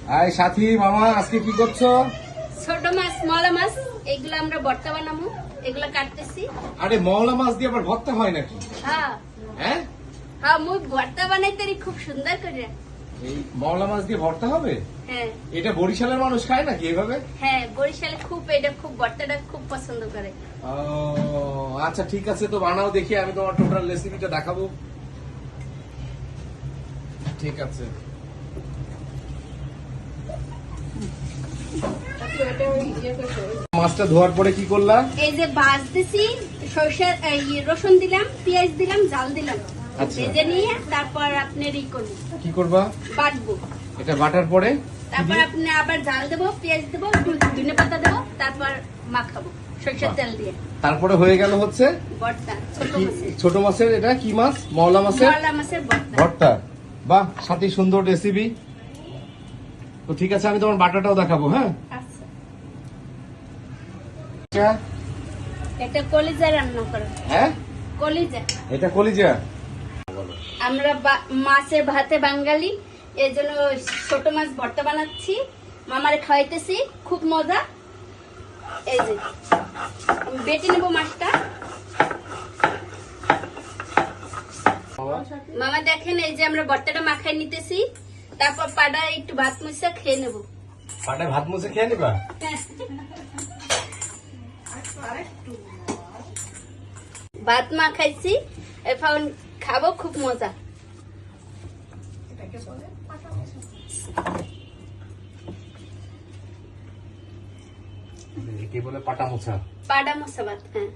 আয় সাথী মামা, আজকে কি করছো? ছোট মাছ, মলা মাছ, এগুলো আমরা ভর্তা বানাবো, এগুলো কাটতেছি। আরে মওলা মাছ দিয়ে আবার ভর্তা হয় নাকি? হ্যাঁ হ্যাঁ, হ্যাঁ, মুই ভর্তা বানাইতে খুব সুন্দর করে। এই মওলা মাছ দিয়ে ভর্তা হবে? হ্যাঁ এটা বরিশালের মানুষ খায় নাকি এভাবে? হ্যাঁ, বরিশালে এটা খুব ভর্তাটা খুব পছন্দ করে। ও আচ্ছা, ঠিক আছে, তো বানাও দেখি, আমি তোমার টোটাল রেসিপিটা দেখাবো। ঠিক আছে। মাছটা ধোয়ার পরে কি করলা? এই যে ভাজতেছি, সরষে রসুন দিলাম, পেঁয়াজ দিলাম, জাল দিলাম, আচ্ছা। ভেজে নিয়ে তারপর আপনি করবো, কি করবা? বাটবো। এটা বাটার পরে তারপর আপনি আবার জাল দেবো, পেঁয়াজ দেবো, ধনে পাতা দেবো, তারপর মাখাবো সরষের তেল দিয়ে। তারপরে হয়ে গেল হচ্ছে ভর্তা, ছোট কি? মাছের। ছোট মাছের, এটা কি মাছ? মওলা মাছের মলা মাছের ভর্তা। ভর্তা। বাহ, সাথে সুন্দর রেসিপি। তো ঠিক আছে, আমি তোমার বাটাটাও দেখাবো। হ্যাঁ, আচ্ছা, আচ্ছা। এটা কলিজা রান্না করো। হ্যাঁ, কলিজা। এটা কলিজা। আমরা মাছের ভাতে বাঙালি, এর জন্য ছোট মাছ ভর্তা বানাচ্ছি, মামারে খাওয়াইতেছি, খুব মজা। এই যে আমি বেটে নেবো মাছটা। মামা দেখেন, এই যে আমরা ভর্তাটা মাখাই নিতেছি, তারপর পাড়া একটু ভাত মুছে খেয়ে নেবো। পাটায় ভাত মুছে খেয়ে নিবা? ভাত মাখাইছি, এখন খাবো, খুব মজা। কি বলে? পাটা মোছা। পাড়া মশা ভাত। হ্যাঁ।